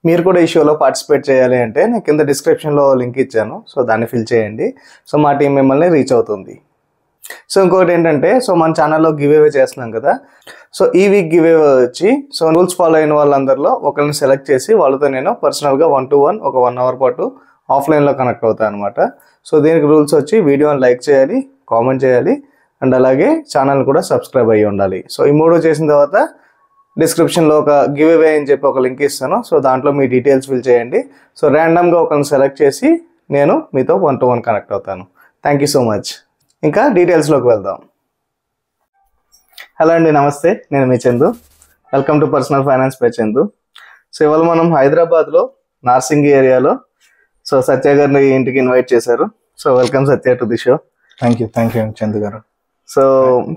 మీరు కూడా ఈ షోలో పార్టిసిపేట్ చేయాలి అంటే నేను కింద డిస్క్రిప్షన్లో లింక్ ఇచ్చాను. సో దాన్ని ఫిల్ చేయండి. సో మా టీం మిమ్మల్ని రీచ్ అవుతుంది. సో ఇంకొకటి ఏంటంటే, సో మన ఛానల్లో గివ్ అవే చేస్తున్నాం కదా. సో ఈ వీక్ గివ్ అవే వచ్చి, సో రూల్స్ ఫాలో అయిన వాళ్ళందరిలో ఒకరిని సెలెక్ట్ చేసి వాళ్ళతో నేను పర్సనల్గా 1-to-1 ఒక 1 hour పాటు ఆఫ్లైన్లో కనెక్ట్ అవుతాను అనమాట. సో దీనికి రూల్స్ వచ్చి వీడియోని లైక్ చేయాలి, కామెంట్ చేయాలి, అండ్ అలాగే ఛానల్ కూడా సబ్స్క్రైబ్ అయ్యి ఉండాలి. సో ఈ 3 చేసిన తర్వాత డిస్క్రిప్షన్లో ఒక గివ్ అవే అని చెప్పి ఒక లింక్ ఇస్తాను. సో దాంట్లో మీ డీటెయిల్స్ ఫిల్ చేయండి. సో ర్యాండమ్గా ఒకరిని సెలెక్ట్ చేసి నేను మీతో 1-to-1 కనెక్ట్ అవుతాను. Thank you so much. ఇంకా డీటెయిల్స్లోకి వెళ్దాం. హలో అండి, నమస్తే. నేను మీ Chandu. Welcome to personal finance by Chandu. So ఇవాళ మనం హైదరాబాద్లో నార్సింగి ఏరియాలో సో సత్య గారిని ఇంటికి ఇన్వైట్ చేశారు. So welcome Satya to the show. Thank you Chandu గారు.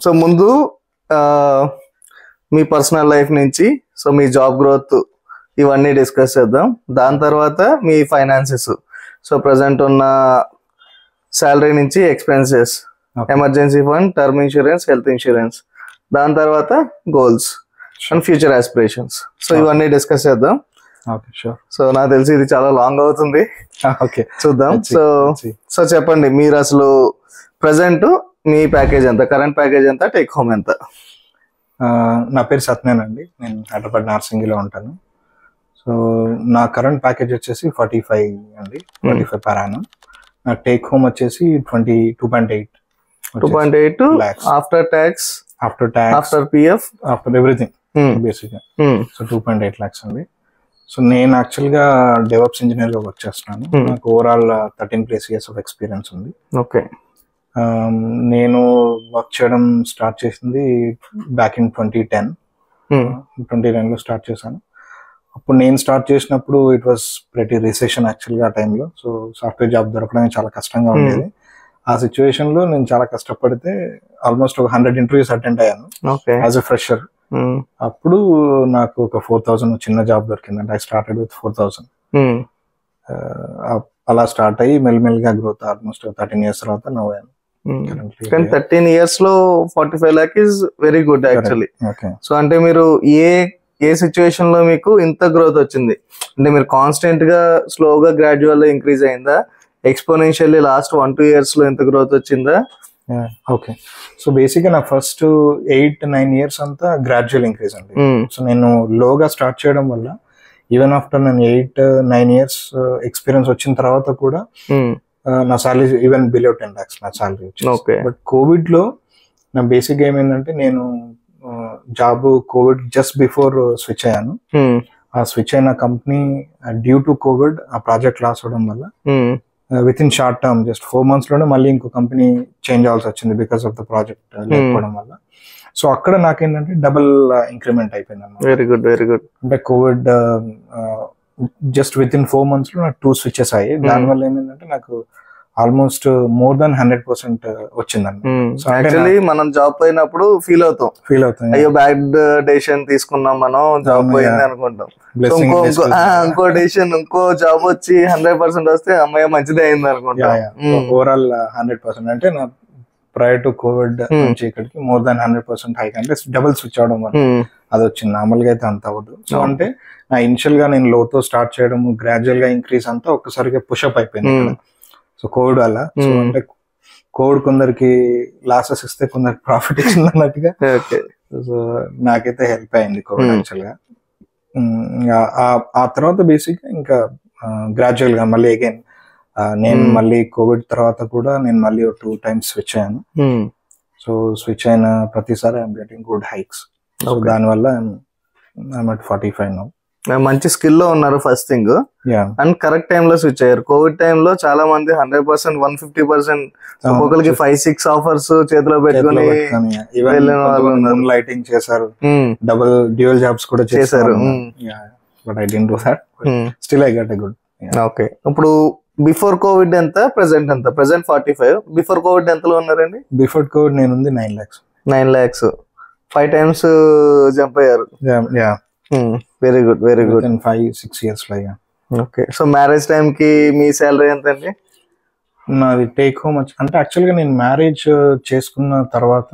సో ముందు మీ పర్సనల్ లైఫ్ నుంచి సో మీ జాబ్ గ్రోత్ ఇవన్నీ డిస్కస్ చేద్దాం. దాని తర్వాత మీ ఫైనాన్సెస్, సో ప్రజెంట్ ఉన్న శాలరీ నుంచి expenses, emergency fund, term insurance, health insurance, దాని తర్వాత goals and future aspirations. So ఇవన్నీ డిస్కస్ చేద్దాం. సో నాకు తెలిసి ఇది చాలా లాంగ్ అవుతుంది. చూద్దాం. సో చెప్పండి, మీరు అసలు ప్రజెంట్ మీ ప్యాకేజ్ ఎంత, కరెంట్ ప్యాకేజ్ ఎంత, టేక్ హోమ్ ఎంత? నా పేరు సత్యనారాయణ అండి. నేను హైదరాబాద్ నార్సింగిలో ఉంటాను. సో నా కరెంట్ ప్యాకేజ్ వచ్చేసి 45 అండి, 45 per annum. నా టేక్ హోమ్ వచ్చేసి 2.8 after tax, after PF, after everything బేసిక్గా. సో 2.8 lakhs అండి. సో నేను యాక్చువల్గా డెవలప్స్ ఇంజనీర్గా వర్క్ చేస్తున్నాను. నాకు ఓవరాల్ 13+ years ఆఫ్ ఎక్స్పీరియన్స్ ఉంది. ఓకే. నేను వర్క్ చేయడం స్టార్ట్ చేసింది బ్యాక్ ఇన్ 2010లో స్టార్ట్ చేశాను. అప్పుడు నేను స్టార్ట్ చేసినప్పుడు ఇట్ వాస్ ప్రెటీ రిసెషన్ యాక్చువల్గా ఆ టైంలో. సో సాఫ్ట్వేర్ జాబ్ దొరకడానికి చాలా కష్టంగా ఉండేది. ఆ సిచ్యువేషన్లో నేను చాలా కష్టపడితే ఆల్మోస్ట్ ఒక 100 interviews అటెండ్ అయ్యాను యాజ్ ఎ ఫ్రెషర్. అప్పుడు నాకు ఒక 4,000 చిన్న జాబ్ దొరికిందండి. I started with 4,000. అలా స్టార్ట్ అయ్యి మెల్లిమెల్లిగా గ్రోత్ ఆల్మోస్ట్ 13 years తర్వాత నవ్వాను. కానీ 13 years లో 45 lakh is very good actually. So అంటే మీరు ఏ సిచ్యువేషన్ లో మీకు ఇంత గ్రోత్ వచ్చింది? అంటే మీరు కాన్స్టెంట్ గా స్లోగా గ్రాడ్యువల్ ఇంక్రీజ్ అయిందా, ఎక్స్పోనెన్షియల్లీ లాస్ట్ 1-2 years లో ఎంత గ్రోత్ వచ్చిందా? ఓకే. సో బేసిక్ గా నా ఫస్ట్ 8-9 years అంతా గ్రాడ్యువల్ ఇంక్రీజ్ అండి. సో నేను లోగా స్టార్ట్ చేయడం వల్ల ఈవెన్ ఆఫ్టర్ నేను 8-9 years ఎక్స్పీరియన్స్ వచ్చిన తర్వాత కూడా నా సాలరీ ఈవెన్ బిలో 10 lakhs నా సాలరీ వచ్చింది. బట్ కోవిడ్ లో నా బేసిక్ ఏమైందంటే, నేను job Covid just before switch అయ్యాను. ఆ స్విచ్ అయిన కంపెనీ డ్యూ టు కోవిడ్ ఆ ప్రాజెక్ట్ లాస్ అవడం వల్ల with in short term just 4 months లోనే మళ్ళీ ఇంకో కంపెనీ చేంజ్ అవ్వాల్సి వచ్చింది బికాస్ ఆఫ్ ద ప్రాజెక్ట్ లేకపోవడం వల్ల. సో అక్కడ నాకేంటంటే డబుల్ ఇంక్రిమెంట్ అయిపోయింది అన్నమాట. Very good. అంటే covid just within 4 months లో నాకు 2 switches అయ్యాయి. దానివల్ల ఏమైందంటే నాకు ఆల్మోస్ట్ మోర్ దాన్ 100% వచ్చిందండి. యాక్చువల్లీ మనం జాబ్ పోయినప్పుడు ఫీల్ అవుతాం, అయ్యో బ్యాడ్ డెసిషన్ తీసుకున్నాం, మనం జాబ్ పోయింది అనుకుంటాం. ఇంకో డెసిషన్, ఇంకో జాబ్ వచ్చి 100% వస్తే అమ్మాయి మంచిదే అయింది అనుకుంటాం. ఓవరాల్ 100% అంటే నా ప్రయర్ టు కోవిడ్ నుంచి ఇక్కడికి మోర్ దాన్ 100% హైక్, అంటే డబుల్ స్విచ్ అవడం వల్ల అది వచ్చింది. నార్మల్గా అయితే అంత అవ్వదు. సో అంటే నా ఇనిషియల్ గా నేను లోతో స్టార్ట్ చేయడం, గ్రాడ్యువల్ గా ఇంక్రీజ్ అంతా ఒక్కసారిగా పుషప్ అయిపోయింది సో కోవిడ్ వల్ల. సో అంటే కోవిడ్ కొందరికి లాసెస్ ఇస్తే కొందరికి ప్రాఫిట్ ఇచ్చింది అన్నట్టుగా. సో నాకైతే హెల్ప్ అయింది కోవిడ్ యాక్చువల్ గా. ఆ తర్వాత బేసిక్ గా ఇంకా గ్రాడ్యువల్ గా మళ్ళీ అగైన్ నేను మళ్ళీ కోవిడ్ తర్వాత కూడా నేను మళ్ళీ 2 times స్విచ్ అయ్యాను. సో స్విచ్ అయిన ప్రతిసారి I'm getting good hikes. So దానివల్ల ఐఎమ్ అట్ 45 నౌ. మంచి స్కిల్ లో ఉన్నారు first thing, and correct time లో స్విచ్ అయ్యారు. కోవిడ్ టైమ్ లో చాలా మంది 100%, 150%, ఒక్కొక్కరికి 5-6 ఆఫర్స్ చేతిలో పెట్టుకుని లైటింగ్ చేశారు, డబుల్ డ్యూయల్ జాబ్స్ కూడా చేశారు. But I didn't do that. Still I got a good. Okay. ఇప్పుడు బిఫోర్ కోవిడ్ ఎంత, ప్రెసెంట్ ఎంత? ప్రెసెంట్ 45. బిఫోర్ కోవిడ్ ఎంతలో ఉన్నారండి? బిఫోర్ కోవిడ్ నేను ఉంది 9 lakhs. 9 lakhs 5 times జంప్ అయ్యారు. Very good. 5-6 years లో. ఓకే. సో మ్యారేజ్ టైం కి మీ సాలరీ ఎంత అండి? నాది టేక్ హోమ్ అంటే యాక్చువల్గా నేను మ్యారేజ్ చేసుకున్న తర్వాత,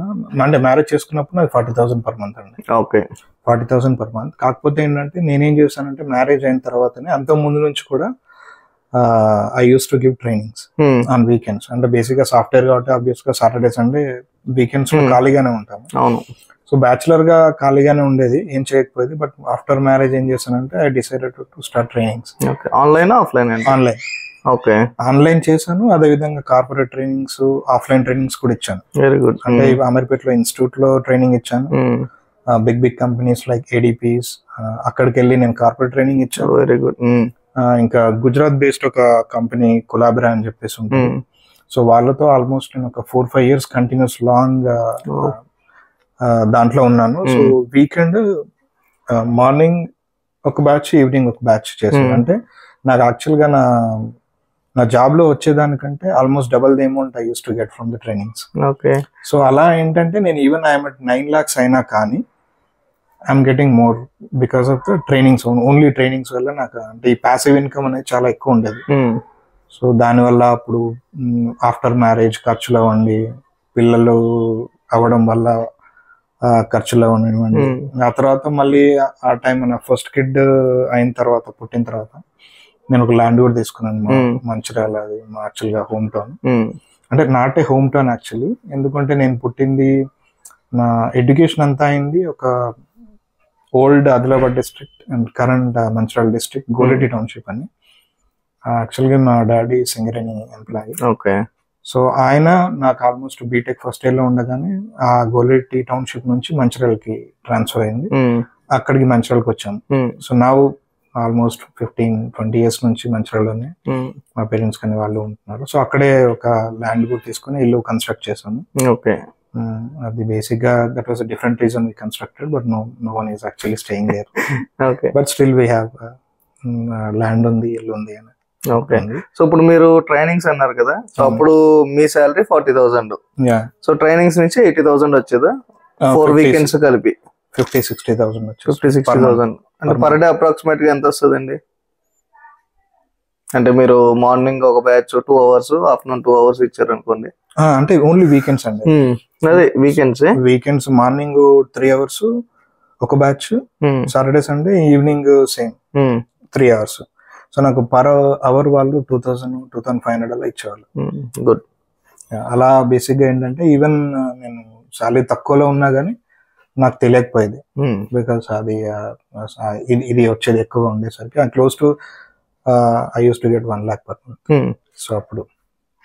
అంటే మ్యారేజ్ చేసుకున్నప్పుడు నాది 40,000 per month అండి. Okay 40,000 per month. కాకపోతే ఏంటంటే నేనేం చేశానంటే మ్యారేజ్ అయిన తర్వాతనే, అంత ముందు నుంచి కూడా I use to give trainings on weekends. అంటే బేసిక్గా సాఫ్ట్వేర్ కాబట్టి ఆబ్వియస్గా సాటర్డే సండే వీకెండ్స్ ఖాళీగానే ఉంటాము. అవును. సో బ్యాచులర్ గా ఖాళీగానే ఉండేది, ఏం చేయకపోయేది. బట్ ఆఫ్టర్ మ్యారేజ్ ఏం చేశానంటే I decided to start trainings. Online offline? Online. Okay. Online చేశాను, అదే విధంగా కార్పొరేట్ ట్రైనింగ్స్, ఆఫ్లైన్ ట్రైనింగ్స్ కూడా ఇచ్చాను. Very good. అంటే అమీర్పేటలో ఇన్స్టిట్యూట్ లో ట్రైనింగ్ ఇచ్చాను. బిగ్ కంపెనీస్ లైక్ ADPs, అక్కడికి వెళ్ళి నేను కార్పొరేట్ ట్రైనింగ్ ఇచ్చాను. Very good. ఇంకా గుజరాత్ బేస్డ్ ఒక కంపెనీ కొలాబరా అని చెప్పేసి ఉంటుంది. సో వాళ్ళతో ఆల్మోస్ట్ నేను ఒక 4-5 years కంటిన్యూస్ లాంగ్ దాంట్లో ఉన్నాను. సో వీకెండ్ మార్నింగ్ ఒక బ్యాచ్, ఈవినింగ్ ఒక బ్యాచ్ చేశాను. అంటే నాకు యాక్చువల్గా నా జాబ్ లో వచ్చేదానికంటే almost double the amount I use to get from the trainings. Okay. So అలా ఏంటంటే నేను ఈవెన్ ఐఎమ్ అట్ 9 lakhs అయినా కానీ I'm getting more because of the trainings. Only trainings వల్ల నాకు అంటే ఈ ప్యాసివ్ ఇన్కమ్ అనేది చాలా ఎక్కువ ఉండేది. సో దానివల్ల అప్పుడు ఆఫ్టర్ మ్యారేజ్ ఖర్చులు అవ్వండి, పిల్లలు అవ్వడం వల్ల ఖర్చులు అవ్వనివ్వండి, ఆ తర్వాత మళ్ళీ ఆ టైం నా ఫస్ట్ కిడ్ అయిన తర్వాత, పుట్టిన తర్వాత నేను ఒక ల్యాండ్ కూడా తీసుకున్నాను మంచిర్యాల. అది మా యాక్చువల్గా హోమ్ టౌన్, అంటే not a home town actually. ఎందుకంటే నేను పుట్టింది, నా ఎడ్యుకేషన్ అంతా అయింది ఒక old Adilabad district and current Mancherial district, Goreddy township అని. యాక్చువల్గా మా daddy Singareni employee. Okay. So ఆయన నాకు ఆల్మోస్ట్ బీటెక్ ఫస్ట్ ఇయర్ లో ఉండగానే ఆ గోరెడ్డి టౌన్షిప్ నుంచి మంచిర్యాలకి ట్రాన్స్ఫర్ అయింది. అక్కడికి మంచిర్యాలకి వచ్చాను. సో నా ఆల్మోస్ట్ 15-20 years నుంచి మంచిర్యాలలోనే మా పేరెంట్స్ కానీ వాళ్ళు ఉంటున్నారు. సో అక్కడే ఒక ల్యాండ్ కూడా తీసుకుని ఇల్లు కన్స్ట్రక్ట్ చేశాను. ఓకే. అది బేసిక్ గా that was a different reason we constructed, but no one is actually staying there. Okay. But still we have land ఉంది, ఇల్లు ఉంది అని. ఓకే. సో ఇప్పుడు మీరు ట్రైనింగ్స్ అన్నారు కదా, సో అప్పుడు మీ శాలరీ 40,000. సో ట్రైనింగ్స్ నుంచి 80,000 వచ్చేదా? 4 weekends కలిపి 50-60,000 50-60,000. అంటే పర్ డే అప్రాక్సిమేట్ గా ఎంత వస్తుందండి? అంటే మీరు మార్నింగ్ ఒక బ్యాచ్ 2 hours, ఆఫ్టర్నూన్ 2 hours ఇచ్చారు అనుకోండి. అంటే ఓన్లీ వీకెండ్స్ అండి. అదే వీకెండ్స్ మార్నింగ్ 3 hours ఒక batch, Saturday Sunday evening same 3 hours. So నాకు పర్ అవర్ వాళ్ళు 2,000-2,500 అలా ఇచ్చేవాళ్ళు. గుడ్. అలా బేసిక్ గా ఏంటంటే ఈవెన్ నేను సాలరీ తక్కువలో ఉన్నా గానీ నాకు తెలియకపోయేది, బికాస్ అది ఇది వచ్చేది ఎక్కువగా ఉండేసరికి close to I use to get 1 lakh per month. So అప్పుడు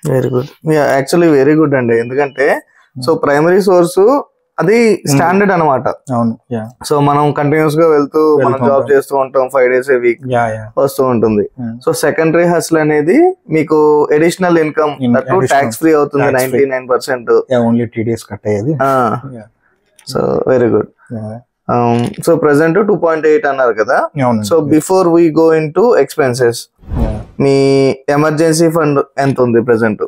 very good. Actually very good అండి. ఎందుకంటే సో ప్రైమరీ సోర్స్ అది స్టాండర్డ్ అనమాట. అవును. సో మనం కంటిన్యూస్ గా వెళ్తూ మనం జాబ్ చేస్తూ ఉంటాం, 5 days a week వస్తూ ఉంటుంది. సో సెకండరీ హస్ల్ అనేది మీకు అడిషనల్ ఇన్కమ్, ట్యాక్స్ ఫ్రీ అవుతుంది 99%. ఓన్లీ TDS కట్ అయ్యేది. So very good. So present 2.8 అన్నారు కదా. So before we go into expenses, మీ ఎమర్జెన్సీ ఫండ్ ఎంత ఉంది present?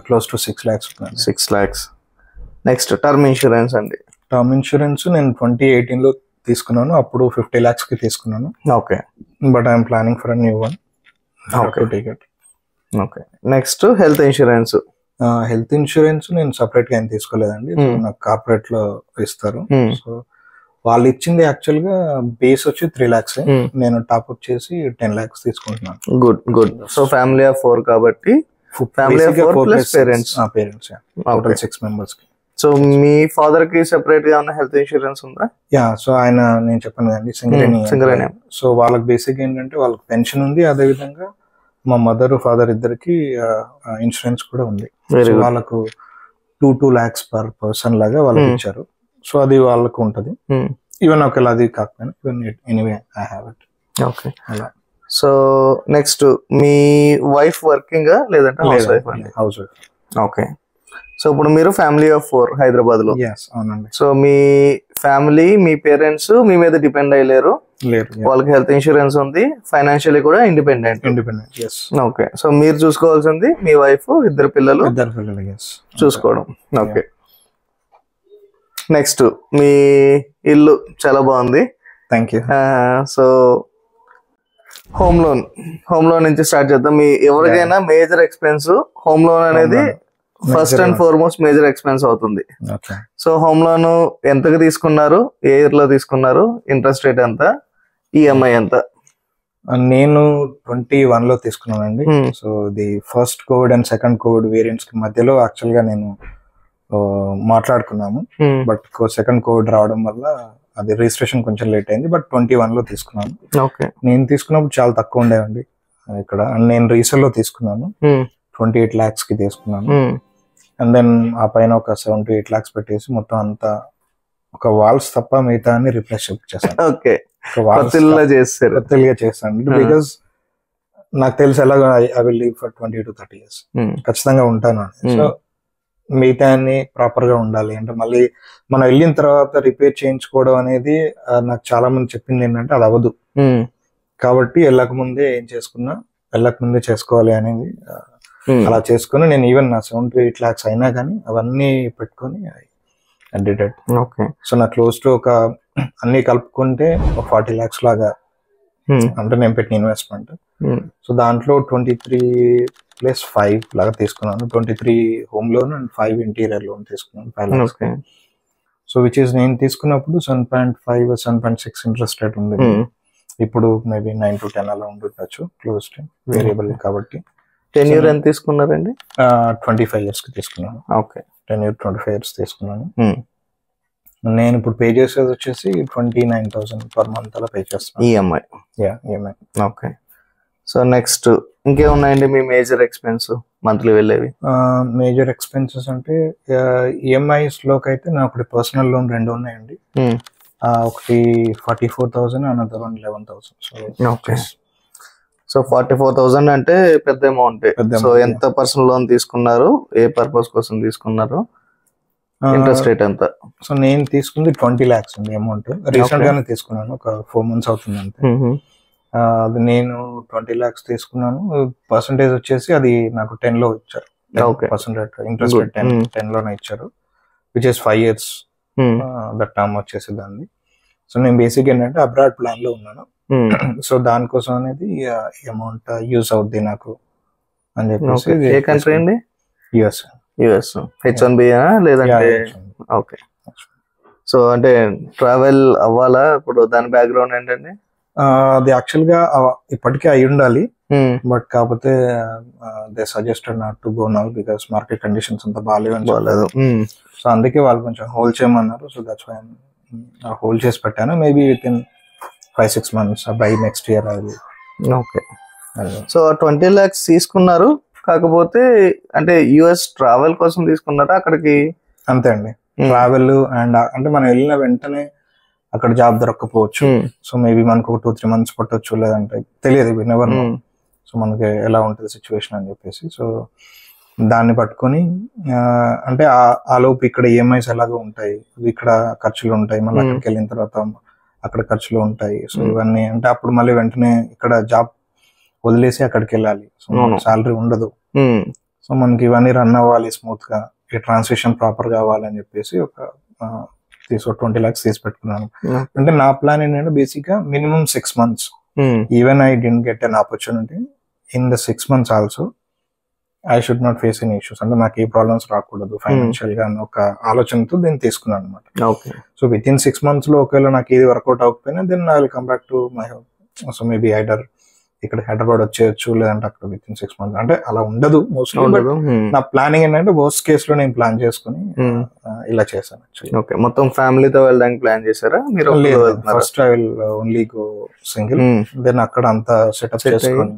Close to 6 lakhs. 6 lakhs. Next term insurance అండి. టర్మ్ ఇన్సూరెన్స్ నేను 2018 లో తీసుకున్నాను, అప్పుడు 50 lakhs కి తీసుకున్నాను. Okay. But I'm planning for a new one. Okay. Next health insurance. Health insurance నేను సపరేట్ గా ఏం తీసుకోలేదండి, నాకు కార్పొరేట్ లో ఇస్తారు. సో వాళ్ళు ఇచ్చింది యాక్చువల్ గా బేస్ వచ్చి 3 lakhs, నేను టాప్ అప్ చేసి 10 lakhs తీసుకుంటున్నాను. Good good. So family of 4 కాబట్టి family of 4 plus parents total 6 members కి. సో మీ ఫాదర్ కి సెపరేట్ గా ఉన్న హెల్త్ ఇన్సూరెన్స్ ఉందా? సో ఆయన నేను చెప్పాను కదండి సింగరేణి. సో వాళ్ళకి బేసిక్ ఏంటంటే వాళ్ళకి పెన్షన్ ఉంది, అదే విధంగా మా మదర్ ఫాదర్ ఇద్దరికి ఇన్సూరెన్స్ కూడా ఉంది. వాళ్ళకు 2 lakhs per person లాగా వాళ్ళకి ఇచ్చారు. సో అది వాళ్ళకు ఉంటది. ఈవెన్ ఒకవేళ అది కాకపోయినా even anyway I have it. Okay. అలా. సో నెక్స్ట్ మీ వైఫ్ వర్కింగ్ లేదంటే house wife? House wife. Okay. So ఇప్పుడు మీరు ఫ్యామిలీ ఆఫ్ 4 హైదరాబాద్ లో. అవునండి. సో మీ ఫ్యామిలీ, మీ పేరెంట్స్ మీ మీద డిపెండ్ అయ్యలేరు, వాళ్ళకి హెల్త్ ఇన్సూరెన్స్ ఉంది, ఫైనాన్షియల్లీ కూడా ఇండిపెండెంట్. ఓకే. సో మీరు చూసుకోవాల్సింది మీ వైఫ్, ఇద్దరు పిల్లలు చూసుకోవడం. ఓకే. నెక్స్ట్ మీ ఇల్లు చాలా బాగుంది. Thank you. So home loan నుంచి స్టార్ట్ చేద్దాం. మీ ఎవరికైనా మేజర్ ఎక్స్పెన్స్ హోమ్ లోన్ అనేది first and foremost major expense అవుతుంది. సో హోమ్ లోన్ ఎంతకు తీసుకున్నారు, ఏ ఇయర్ లో తీసుకున్నారు, ఇంట్రెస్ట్ రేట్ ఎంత, ఈఎంఐ ఎంత? నేను 21 లో తీసుకున్నానండి. So the first Covid and second Covid variants కి మధ్యలో యాక్చువల్ గా నేను మాట్లాడుకున్నాము. బట్ సెకండ్ కోవిడ్ రావడం వల్ల అది రిజిస్ట్రేషన్ కొంచెం లేట్ అయింది. బట్ 21 లో తీసుకున్నాను. నేను తీసుకున్నప్పుడు చాలా తక్కువ ఉండేవండి ఇక్కడ. నేను రీసేల్ లో తీసుకున్నాను, 28 lakhs కి తీసుకున్నాను. అండ్ దెన్ ఆ పైన ఒక 7 to 8 lakhs పెట్టేసి మొత్తం అంతా ఒక వాల్స్ తప్ప మిగతా అన్ని రిప్లేస్ చేశాను. కొత్తగా చేస్తాను బికాస్ నాకు తెలుసు ఎలాగో I will live for 20 to 30 years ఖచ్చితంగా ఉంటాను. సో మిగతా అన్ని ప్రాపర్ గా ఉండాలి అంటే మళ్ళీ మనం వెళ్ళిన తర్వాత రిపేర్ చేయించుకోవడం అనేది నాకు చాలా మంది చెప్పింది ఏంటంటే అది అవ్వదు. కాబట్టి వెళ్ళకముందే ఏం చేసుకున్నా వెళ్ళకముందే చేసుకోవాలి అనేది అలా చేసుకుని నేను ఈవెన్ నా 7 to 8 lakhs అయినా కానీ అవన్నీ పెట్టుకొని సో నా క్లోజ్ టు ఒక అన్ని కలుపుకుంటే ఒక 40 lakhs లాగా అంటే నేను పెట్టిన ఇన్వెస్ట్మెంట్. సో దాంట్లో 23+5 లాగా తీసుకున్నాను. 23 home loan and 5 interior loan తీసుకున్నాను 5 lakhs. సో విచ్ ఈస్ నేను తీసుకున్నప్పుడు 7.5 7.6 ఇంట్రెస్ట్ రేట్ ఉంది. ఇప్పుడు మేబీ 9 to 10 అలా ఉండొచ్చు క్లోజ్ టు వేరియబుల్ కాబట్టి. 10 year ఎంత తీసుకున్నారండి? 25 years కి తీసుకున్నాను. 10 year 25 years తీసుకున్నాను. నేను ఇప్పుడు పే చేసేది వచ్చేసి 29,000 per month అలా పే చేస్తాను ఈఎంఐ. ఓకే. సో నెక్స్ట్ ఇంకేమున్నాయండి మీ మేజర్ ఎక్స్పెన్స్ మంత్లీ వెళ్ళేవి? మేజర్ ఎక్స్పెన్సెస్ అంటే ఈఎంఐస్ లోకి అయితే నాకు ఒకటి పర్సనల్ లోన్ 2 ఉన్నాయండి. ఒకటి 44,000, అనదర్ 11,000. సో 44,000 అంటే పెద్ద అమౌంట్. సో ఎంత పర్సనల్ లోన్ తీసుకున్నారు, ఏ పర్పస్ కోసం తీసుకున్నారు, ఇంట్రెస్ట్ రేట్ ఎంత? సో నేను తీసుకుంది 20 lakhs ఉంది అమౌంట్. రీసెంట్ గానే తీసుకున్నాను, ఒక 4 months అవుతుంది అంతే. అది నేను 20 lakhs తీసుకున్నాను. పర్సంటేజ్ వచ్చేసి అది నాకు 10 లో ఇచ్చారు. పర్సెంటేజ్ ఇంట్రెస్ట్ రేట్ 10 లోనే ఇచ్చారు, which is 5 years that term వచ్చేసి దాన్ని. సో నేను బేసిక్ ఏంటంటే అబ్రాడ్ ప్లాన్ లో ఉన్నాను. సో దానికోసం అనేది అమౌంట్ యూస్ అవుద్ది నాకు అని చెప్పేసి. ఏ కంట్రీ అండి? యుఎస్. H1B లేదంటే? ఓకే. సో అంటే ట్రావెల్ అవ్వాలా ఇప్పుడు? దాని బ్యాక్గ్రౌండ్ ఏంటండి? అది యాక్చువల్ గా ఇప్పటికే అయి ఉండాలి, బట్ కాకపోతే they suggested not to go now because market conditions అంతా బాగాలేదు. సో అందుకే వాళ్ళు కొంచెం హోల్డ్ చేయమన్నారు. సో దట్స్ వై హోల్డ్ చేసి పెట్టాను. Maybe with in 5-6 months by next year అది. ఓకే. సో 20 lakhs తీసుకున్నారు, కాకపోతే అంటే యుఎస్ ట్రావెల్ కోసం తీసుకున్నారా అక్కడికి? అంతే అండి, ట్రావెల్ అండ్ అంటే మనం వెళ్ళిన వెంటనే అక్కడ జాబ్ దొరకకపోవచ్చు. సో మేబీ మనకు 2-3 months పట్టొచ్చు, లేదంటే తెలియదు, వినెవర్ నో. సో మనకి ఎలా ఉంటుంది సిచ్యువేషన్ అని చెప్పేసి సో దాన్ని పట్టుకొని అంటే ఆ లోపు ఇక్కడ ఈఎంఐస్ ఎలాగో ఉంటాయి, ఇక్కడ ఖర్చులు ఉంటాయి, మళ్ళీ అక్కడికి వెళ్ళిన తర్వాత అక్కడ ఖర్చులు ఉంటాయి. సో ఇవన్నీ అంటే అప్పుడు మళ్ళీ వెంటనే ఇక్కడ జాబ్ వదిలేసి అక్కడికి వెళ్ళాలి. సో సాలరీ ఉండదు. సో మనకి ఇవన్నీ రన్ అవ్వాలి స్మూత్ గా, ఈ ట్రాన్సిషన్ ప్రాపర్ కావాలని చెప్పేసి ఒక 20 lakhs తీసి పెట్టుకున్నాను. అంటే నా ప్లాన్ ఏంటంటే బేసిక్ గా minimum 6 months. Even I didn't get an opportunity in the 6 months also I should not face any issues. అంటే నాకు ఏ ప్రాబ్లమ్స్ రాకూడదు ఫైనాన్షియల్ గా అన్న ఒక ఆలోచనతో దీన్ని తీసుకున్నాను అనమాట. సో విత్ ఇన్ 6 months లో ఒకవేళ నాకు ఇది వర్కౌట్ అవ్వకపోయినా then I will come back to my home. So maybe either ఇక్కడ హైదరాబాద్ వచ్చేయచ్చు, లేదంటే అక్కడ విత్ ఇన్ 6 months. అంటే అలా ఉండదు మోస్ట్లీ. నా ప్లానింగ్ ఏంటంటే వర్స్ట్ కేస్ లో నేను ప్లాన్ చేసుకుని ఇలా చేశాను. ఓకే. మొత్తం ఫ్యామిలీతో వెళ్ళడానికి ప్లాన్ చేశారా మీరు? First I will only go single, then అక్కడ అంతా సెటప్ చేసుకొని,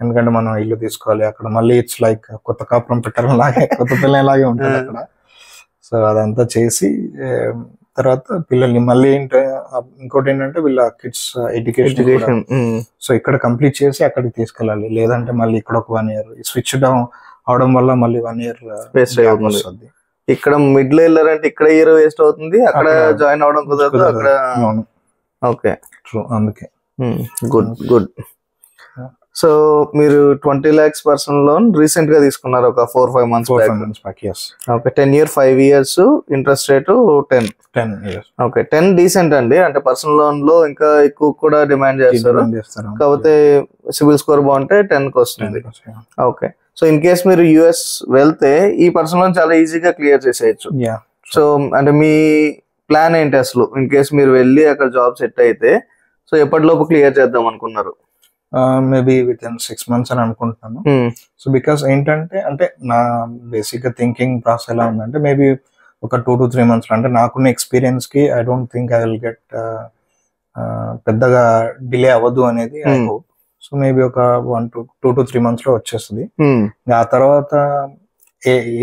ఎందుకంటే మనం ఇల్లు తీసుకోవాలి అక్కడ, మళ్ళీ ఇట్స్ లైక్ కొత్త కాపురం పెట్టడం లాగే, కొత్త పిల్లలాగే ఉంటుంది అక్కడ. సో అదంతా చేసి తర్వాత పిల్లల్ని మళ్ళీ ఇంకోటి ఏంటంటే వీళ్ళ కిడ్స్ ఎడ్యుకేషన్ సో ఇక్కడ కంప్లీట్ చేసి అక్కడికి తీసుకెళ్ళాలి, లేదంటే మళ్ళీ ఇక్కడ ఒక 1 year స్విచ్ డౌన్ అవడం వల్ల మళ్ళీ 1 year వేస్ట్ అవుతుంది. ఇక్కడ మిడిల్ వెళ్ళారంటే ఇక్కడ ఇయర్ వేస్ట్ అవుతుంది, అక్కడ జాయిన్ అవడం కుదరదు అక్కడ. Okay, true. అందుకే గుడ్. సో మీరు 20 lakhs పర్సనల్ లోన్ రీసెంట్ గా తీసుకున్నారు ఒక 4-5 months 4-5 months back. Yes. Okay 10-year 5 years interest rate 10. Okay 10 decent అండి. అంటే పర్సనల్ లోన్ లో ఇంకా ఎక్కువ కూడా డిమాండ్ చేస్తారు, కాకపోతే సిబిల్ స్కోర్ బాగుంటే 10 కి వస్తుంది. ఓకే సో ఇన్ కేస్ మీరు యుఎస్ వెళ్తే ఈ పర్సనల్ లోన్ చాలా ఈజీగా క్లియర్ చేసేయచ్చు. సో అంటే మీ ప్లాన్ ఏంటి అసలు? ఇన్ కేస్ మీరు వెళ్ళి అక్కడ జాబ్ సెట్ అయితే సో ఎప్పటిలోపు క్లియర్ చేద్దాం అనుకున్నారు? మేబీ విత్ ఇన్ 6 months అని అనుకుంటున్నాను. సో బికాస్ ఏంటంటే అంటే నా బేసిక్ గా థింకింగ్ ప్రాసెస్ ఎలా ఉందంటే మేబీ ఒక 2 to 3 months అంటే నాకున్న ఎక్స్పీరియన్స్ కి I don't think I will get పెద్దగా డిలే అవ్వదు అనేది ఐ హోప్. సో మేబీ ఒక 2 to 3 months లో వచ్చేస్తుంది. ఆ తర్వాత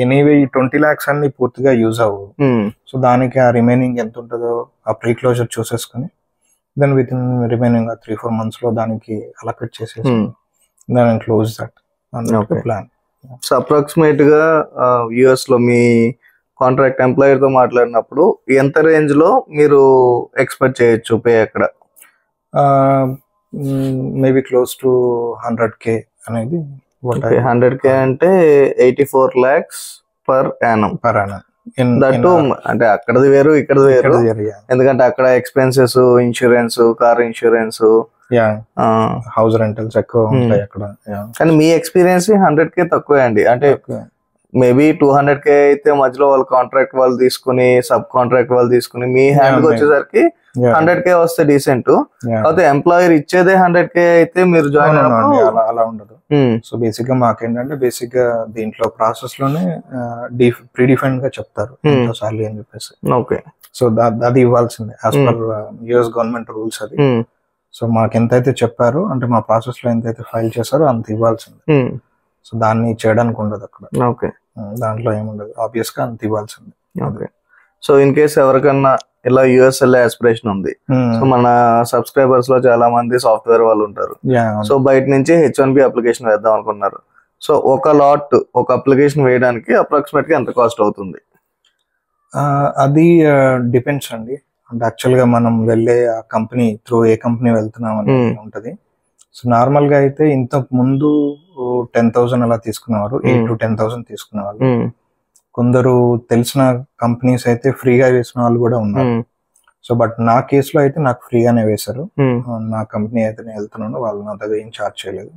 ఎనీవే ఈ 20 lakhs అన్ని పూర్తిగా యూజ్ అవ్వవు. సో దానికి ఆ రిమైనింగ్ ఎంత ఉంటుందో ఆ ప్రీ క్లోజర్ చూసేసుకుని then with in remaining 3-4 months లో దానికి అలొకేట్ చేసేసి దాన్ని close that plan. So approximate గా యుఎస్ లో మీ కాంట్రాక్ట్ ఎంప్లాయర్ తో మాట్లాడినప్పుడు ఎంత రేంజ్ లో మీరు ఎక్స్పెక్ట్ చేయొచ్చు పే అక్కడ? మేబీ క్లోజ్ టు 100K అనేది. 100K అంటే 84 lakhs per annum. దట్టు అంటే అక్కడది వేరు ఇక్కడది వేరు, ఎందుకంటే అక్కడ expenses, insurance, car insurance, house rentals ఎక్కువ ఉంటాయి అక్కడ. కానీ మీ ఎక్స్పీరియన్స్ 100K తక్కువే అండి. అంటే మేబీ 200K అయితే మధ్యలో వాళ్ళు కాంట్రాక్ట్ వాళ్ళు తీసుకుని సబ్ కాంట్రాక్ట్ వాళ్ళు తీసుకుని మీ హ్యాండ్ వచ్చేసరికి 100K వస్తే డీసెంట్. కాకపోతే ఎంప్లాయర్ ఇచ్చేదే 100K అయితే మీరు జాయిన్ అలా ఉండదు. సో బేసిక్ గా మాకేంటంటే బేసిక్ గా దీంట్లో ప్రాసెస్ లోనే ప్రీ డిఫైన్డ్ గా చెప్తారు సాలరీ అని చెప్పేసి. ఓకే సో అది ఇవ్వాల్సిందే as per US government rules అది. సో మాకు ఎంతైతే చెప్పారో అంటే మా ప్రాసెస్ లో ఎంతైతే ఫైల్ చేశారో అంత ఇవ్వాల్సిందే. సో దాన్ని చేయడానికి ఉండదు అక్కడ. ఓకే దాంట్లో ఏముండదు, ఆబ్వియస్ గా అంత ఇవ్వాల్సిందే. ఓకే సో ఇన్ కేస్ ఎవరికన్నా ఇలా యుఎస్ వెళ్ళే ఆస్పిరేషన్ ఉంది, సో మన సబ్స్క్రైబర్స్ లో చాలా మంది సాఫ్ట్వేర్ వాళ్ళు ఉంటారు, సో బయట నుంచి H1B అప్లికేషన్ వేద్దాం అనుకున్నారు. సో ఒక అప్లికేషన్ వేయడానికి అప్రాక్సిమేట్ గా ఎంత కాస్ట్ అవుతుంది? అది డిపెండ్స్ అండి. అంటే యాక్చువల్ గా మనం వెళ్ళే ఆ కంపెనీ త్రూ ఏ కంపెనీ వెళ్తున్నాం అని ఉంటది. సో నార్మల్ గా అయితే ఇంతకు ముందు 10,000 అలా తీసుకునేవారు, 8 to 10,000 తీసుకునేవాళ్ళు. కొందరు తెలిసిన కంపెనీస్ అయితే ఫ్రీగా వేసిన వాళ్ళు కూడా ఉన్నారు. సో బట్ నా కేసులో అయితే నాకు ఫ్రీగానే వేశారు. నా కంపెనీ అయితే నేను వెళ్తున్నాను, వాళ్ళు నా దగ్గర ఏం చార్జ్ చేయలేదు,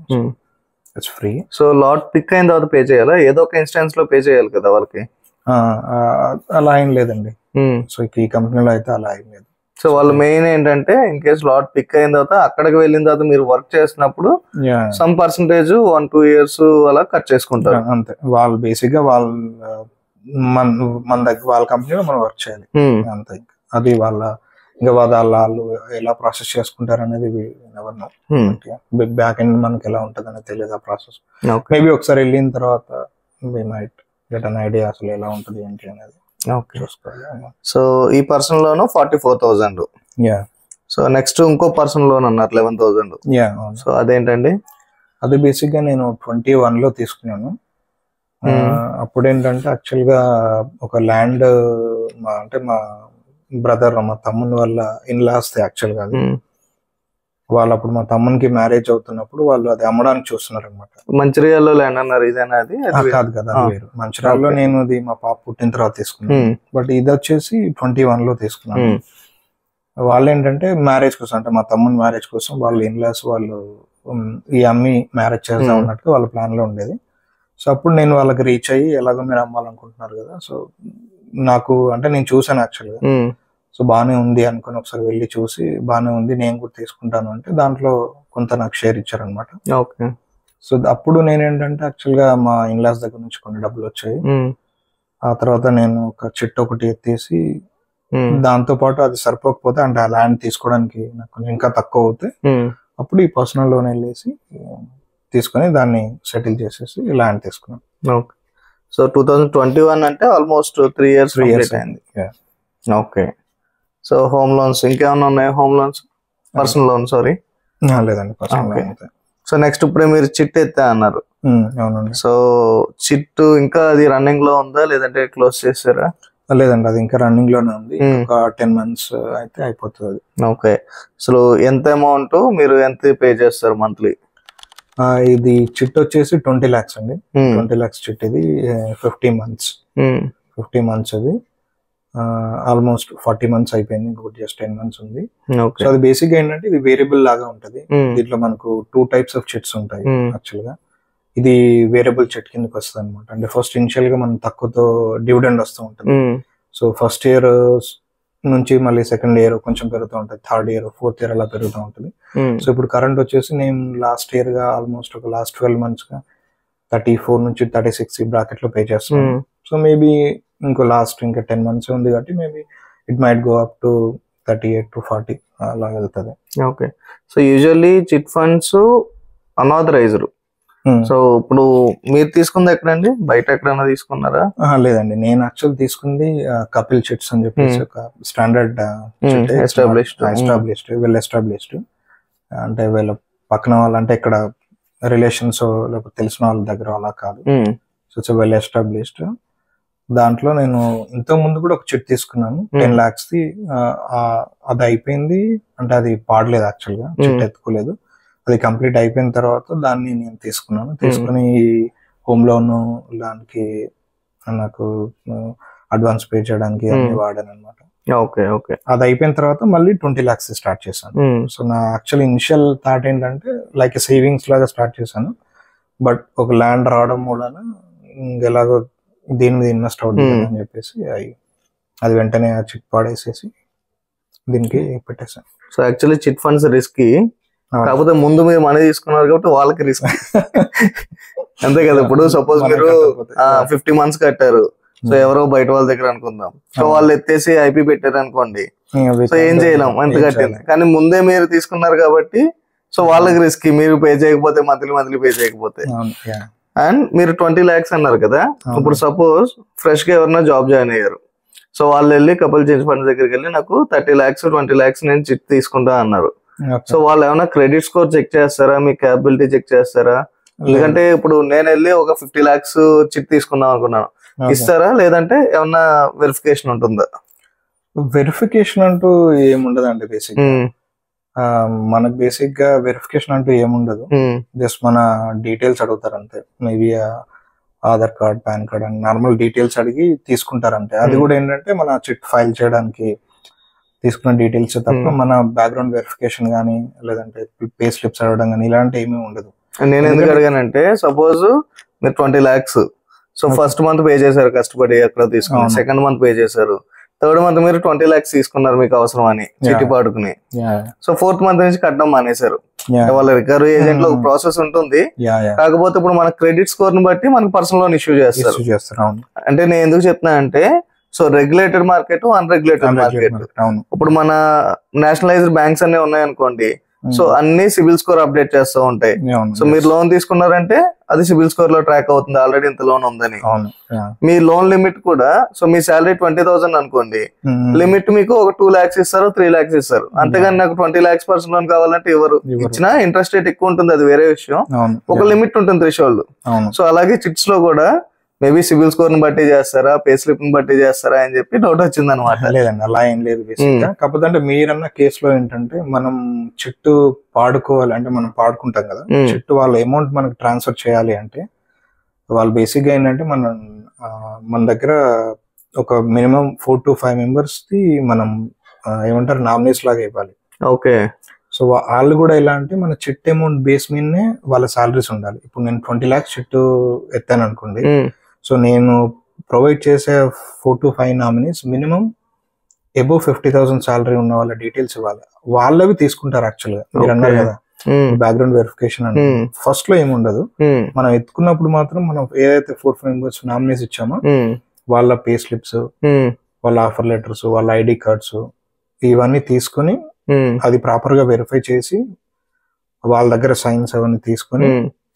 it's free. So lot pick అయిన తర్వాత పే చేయాలా? ఏదో ఒక ఇన్స్టెన్స్ లో పే చేయాలి కదా వాళ్ళకి? అలా ఏం లేదండి. సో ఈ కంపెనీలో అయితే అలా ఏం లేదు. సో వాళ్ళు మెయిన్ ఏంటంటే ఇన్ కేస్ లాట్ పిక్ అయిన తర్వాత అక్కడికి వెళ్ళిన తర్వాత మీరు వర్క్ చేసినప్పుడు సమ్ పర్సంటేజ్ 1-2 years అలా కట్ చేసుకుంటారు అంతే. వాళ్ళు బేసిక్ గా మన దగ్గర వాళ్ళ కంపెనీలో మనం వర్క్ చేయాలి అంతే. అది ఇంకా వాళ్ళు ఎలా ప్రాసెస్ చేసుకుంటారు అనేది బ్యాక్ ఎండ్ మనకి ఎలా ఉంటది అనేది తెలియదు ఆ ప్రాసెస్. మేబీ ఒకసారి వెళ్ళిన తర్వాత we might get an idea అసలు ఎలా ఉంటది ఏంటి అనేది. సో ఈ పర్సనల్ లోన్ 44,000. సో నెక్స్ట్ ఇంకో పర్సనల్ లోన్ అన్నారు 11,000. సో అదేంటండి? అది బేసిక్ గా నేను 21 లో తీసుకున్నాను. అప్పుడు ఏంటంటే యాక్చువల్ గా ఒక ల్యాండ్ అంటే మా బ్రదర్ మా తమ్ముని వాళ్ళ ఇన్లాస్ యాక్చువల్ గా వాళ్ళు అప్పుడు మా తమ్మునికి మ్యారేజ్ అవుతున్నప్పుడు వాళ్ళు అది అమ్మడానికి చూస్తున్నారు అనమాట. మంచిర్యాలలో ల్యాండ్ అన్నారు, ఇదేనా? అది కాదు కదా, అది వేరు. మంచిర్యాలలో నేను అది మా పాప పుట్టిన తర్వాత తీసుకున్నాను, బట్ ఇది వచ్చేసి 21 లో తీసుకున్నాను. వాళ్ళు ఏంటంటే మ్యారేజ్ కోసం అంటే మా తమ్ముని మ్యారేజ్ కోసం వాళ్ళు ఇన్లాస్ వాళ్ళు ఈ అమ్మి మ్యారేజ్ చేద్దాం అన్నట్టుగా వాళ్ళ ప్లాన్ లో ఉండేది. సో అప్పుడు నేను వాళ్ళకి రీచ్ అయ్యి ఎలాగో మీరు అమ్మాలనుకుంటున్నారు కదా, సో నాకు అంటే నేను చూసాను యాక్చువల్గా, సో బాగానే ఉంది అనుకుని ఒకసారి వెళ్ళి చూసి బాగానే ఉంది నేను కూడా తీసుకుంటాను అంటే దాంట్లో కొంత నాకు షేర్ ఇచ్చారనమాట. ఓకే. సో అప్పుడు నేనేంటంటే యాక్చువల్గా మా ఇన్లాస్ దగ్గర నుంచి కొన్ని డబ్బులు వచ్చాయి. ఆ తర్వాత నేను ఒక చిట్టు ఒకటి ఎత్తేసి దాంతో పాటు అది సరిపోకపోతే అంటే ఆ ల్యాండ్ తీసుకోవడానికి నాకు కొంచెం ఇంకా తక్కువ అవుతే అప్పుడు ఈ పర్సనల్ లోన్ వెళ్ళేసి తీసుకొని దాన్ని సెటిల్ చేసేసి ల్యాండ్ తీసుకున్నాను. ఓకే. సో 2021 అంటే ఆల్మోస్ట్ 3 years అయింది. ఓకే. సో హోమ్ లోన్స్ ఇంకేమన్నా ఉన్నాయా? Home loans, personal loan sorry లేదండి, పర్సనల్ లోన్. సో నెక్స్ట్ ఇప్పుడే మీరు చిట్ ఎత్తా అన్నారు. అవునండి. సో చిట్ ఇంకా అది రన్నింగ్ లో ఉందా లేదంటే క్లోజ్ చేసారా? లేదండి, అది ఇంకా రన్నింగ్ లోనే ఉంది. ఒక 10 months అయితే అయిపోతుంది. ఓకే. అసలు ఎంత అమౌంట్ మీరు ఎంత పే చేస్తారు మంత్లీ? ఇది చిట్ వచ్చేసి 20 lakhs అండి. 20 lakhs చిట్ ఇది 50 months. 50 months అది ఆల్మోస్ట్ 40 months అయిపోయింది, ఇంకొకటి జస్ట్ 10 months ఉంది. సో అది బేసిక్ గా ఏంటంటే ఇది వేరియబుల్ లాగా ఉంటది. దీంట్లో మనకు 2 types ఆఫ్ చిట్స్ ఉంటాయి యాక్చువల్ గా. ఇది వేరియబుల్ చిట్ కిందకి వస్తుంది అనమాట. అంటే ఫస్ట్ ఇనిషియల్ గా మనం తక్కువతో డివిడెండ్ వస్తూ ఉంటుంది. సో ఫస్ట్ ఇయర్ నుంచి మళ్ళీ సెకండ్ ఇయర్ కొంచెం పెరుగుతూ ఉంటుంది, థర్డ్ ఇయర్, ఫోర్త్ ఇయర్ అలా పెరుగుతూ ఉంటుంది. సో ఇప్పుడు కరెంట్ వచ్చేసి నేను లాస్ట్ ఇయర్ గా ఆల్మోస్ట్ ఒక లాస్ట్ 12 months గా 34 నుంచి 36 బ్రాకెట్ లో పే చేస్తాను. సో మేబీ ఇంకో లాస్ట్ ఇంకా 10 months ఉంది కాబట్టి maybe it might go up to 38 to 40 అలా వెళ్తుంది. Okay. So usually chit funds unauthorised. So ఇప్పుడు మీరు తీసుకుంది ఎక్కడండి? బయట ఎక్కడైనా తీసుకున్నారా? లేదండి, నేను యాక్చువల్ తీసుకుంది కపిల్ చిట్స్ అని చెప్పేసి ఒక స్టాండర్డ్ ఎస్టాబ్లిష్డ్ వెల్ ఎస్టాబ్లిష్డ్. అంటే వీళ్ళ పక్కన వాళ్ళు అంటే ఇక్కడ రిలేషన్స్ లేకపోతే తెలిసిన వాళ్ళ దగ్గర అలా కాదు. So it's well established. దాంట్లో నేను ఇంత ముందు కూడా ఒక చిట్ తీసుకున్నాను 10 lakhs ది. అది అయిపోయింది, అంటే అది పాడలేదు యాక్చువల్ గా, చిట్ ఎత్తుకోలేదు. అది కంప్లీట్ అయిపోయిన తర్వాత దాన్ని నేను తీసుకున్నాను. తీసుకుని హోమ్ లోన్ దానికి నాకు అడ్వాన్స్ పే చేయడానికి అన్ని వాడాను అనమాట. Okay okay. అది అయిపోయిన తర్వాత మళ్ళీ 20 lakhs స్టార్ట్ చేశాను. సో నా యాక్చువల్ ఇనిషియల్ థాట్ ఏంటంటే లైక్ సేవింగ్స్ లాగా స్టార్ట్ చేశాను. బట్ ఒక ల్యాండ్ రావడం మూలన ఎలాగో దీని మీద ఇన్వెస్ట్ అవుతుంది అని చెప్పేసి అది వెంటనే ఆ చిట్ పాడేసేసి దీనికి పెట్టేశాను. So actually chit funds risky, కాకపోతే ముందు మీరు మనీ తీసుకున్నారు కాబట్టి వాళ్ళకి రిస్క్ అంతే కదా. ఇప్పుడు సపోజ్ మీరు 50 months కట్టారు, సో ఎవరో బయట వాళ్ళ దగ్గర అనుకుందాం, సో వాళ్ళు ఎత్తేసి ఐపీ పెట్టారు అనుకోండి, సో ఏం చేయలేం ఎంత కట్టింది. కానీ ముందే మీరు తీసుకున్నారు కాబట్టి సో వాళ్ళకి రిస్క్, మీరు పే చేయకపోతే మంత్లీ పే చేయకపోతే. అండ్ మీరు 20 lakhs అన్నారు కదా, ఇప్పుడు సపోజ్ ఫ్రెష్ గా ఎవరైనా జాబ్ జాయిన్ అయ్యారు, సో వాళ్ళు వెళ్ళి కపుల్ చిట్ ఫండ్స్ దగ్గరికి వెళ్ళి నాకు 30 lakhs 20 lakhs నేను చిట్ తీసుకుంటా అన్నారు. సో వాళ్ళు ఏమైనా క్రెడిట్ స్కోర్ చెక్ చేస్తారా, మీ క్యాపబిలిటీ చెక్ చేస్తారా? ఎందుకంటే ఇప్పుడు నేను వెళ్ళి ఒక 50 lakhs చిట్ తీసుకుందాం అనుకున్నాను, ఇస్తారా? లేదంటే ఏమన్నా వెరిఫికేషన్ ఉంటుందా? వెరిఫికేషన్ అంటూ ఏముండదండి. బేసిక్ మనకు బేసిక్ గా వెరిఫికేషన్ అంటూ ఏముండదు. జస్ట్ మన డీటెయిల్స్ అడుగుతారు అంతే. Maybe Aadhaar card, pan card అని నార్మల్ డీటెయిల్స్ అడిగి తీసుకుంటారంటే. అది కూడా ఏంటంటే మన చిట్ ఫైల్ చేయడానికి తీసుకున్న డీటెయిల్స్ తప్ప మన బ్యాక్గ్రౌండ్ వెరిఫికేషన్ కానీ లేదంటే పే స్లిప్స్ అడగడం కానీ ఇలాంటి ఏమీ ఉండదు. నేను ఎందుకు అడిగానంటే సపోజ్ మీరు 20 lakhs, so first month pay చేశారు కష్టపడి అక్కడ తీసుకుని, సెకండ్ మంత్ పే చేశారు, థర్డ్ మంత్ మీరు 20 lakhs తీసుకున్నారు మీకు అవసరం అని చిట్టి పాడుకుని, సో ఫోర్త్ మంత్ నుంచి కట్టడం మానేశారు. వాళ్ళ రికవరీ ఏజెంట్ లో ప్రాసెస్ ఉంటుంది, కాకపోతే ఇప్పుడు మన క్రెడిట్ స్కోర్ ని బట్టి మనకు పర్సనల్ లోన్ ఇష్యూ చేస్తారు. అంటే నేను ఎందుకు చెప్తున్నా అంటే so regulated market, unregulated market. ఇప్పుడు మన నేషనలైజ్డ్ బ్యాంక్స్ అన్ని ఉన్నాయనుకోండి, సో అన్ని సిబిల్ స్కోర్ అప్డేట్ చేస్తూ ఉంటాయి. సో మీరు లోన్ తీసుకున్నారంటే అది సిబిల్ స్కోర్ లో ట్రాక్ అవుతుంది, ఆల్రెడీ ఇంత లోన్ ఉందని. మీ లోన్ లిమిట్ కూడా, సో మీ శాలరీ 20,000 అనుకోండి, లిమిట్ మీకు ఒక 2 lakhs ఇస్తారు, 3 lakhs ఇస్తారు. అంతేగాని నాకు 20 lakhs పర్సనల్ లోన్ కావాలంటే ఎవరు ఇచ్చినా ఇంట్రెస్ట్ రేట్ ఎక్కువ ఉంటుంది, అది వేరే విషయం. ఒక లిమిట్ ఉంటుంది, థ్రెషోల్డ్. సో అలాగే చిట్స్ లో కూడా మేబీ సిబిల్ స్కోర్ ని బట్టి చేస్తారా, పే స్లిప్ ని బట్టి చేస్తారా అని చెప్పి డౌట్ వచ్చింది అనమాట. లేదండి, అలా ఏం లేదు బేసిక్ గా. కాకపోతే అంటే మీరన్న కేసులో ఏంటంటే మనం చిట్టు పాడుకోవాలి అంటే మనం పాడుకుంటాం కదా, చిట్టు వాళ్ళ అమౌంట్ మనకి ట్రాన్స్ఫర్ చేయాలి అంటే వాళ్ళు బేసిక్ గా ఏంటంటే మన దగ్గర ఒక మినిమం 4 to 5 members కి మనం ఏమంటారు నామినీస్ లాగా ఇవ్వాలి. ఓకే. సో వాళ్ళు కూడా ఎలా అంటే మన చిట్ అమౌంట్ బేస్ మీదనే వాళ్ళ సాలరీస్ ఉండాలి. ఇప్పుడు నేను 20 lakhs చిట్టు ఎత్తాను అనుకోండి, సో నేను ప్రొవైడ్ చేసే 4 to 5 nominees minimum above 50,000 salary ఉన్న వాళ్ళ డీటెయిల్స్ ఇవ్వాలి. వాళ్ళవి తీసుకుంటారు యాక్చువల్ గా. మీరు అన్నారు కదా బ్యాక్గ్రౌండ్ వెరిఫికేషన్ అంటే, ఫస్ట్ లో ఏముండదు. మనం ఎత్తుకున్నప్పుడు మాత్రం మనం ఏదైతే 4-5 members నామినీస్ ఇచ్చామో వాళ్ళ పే స్లిప్స్, వాళ్ళ ఆఫర్ లెటర్స్, వాళ్ళ ఐడి కార్డ్స్ ఇవన్నీ తీసుకుని అది ప్రాపర్ గా వెరిఫై చేసి వాళ్ళ దగ్గర సైన్స్ అవన్నీ తీసుకుని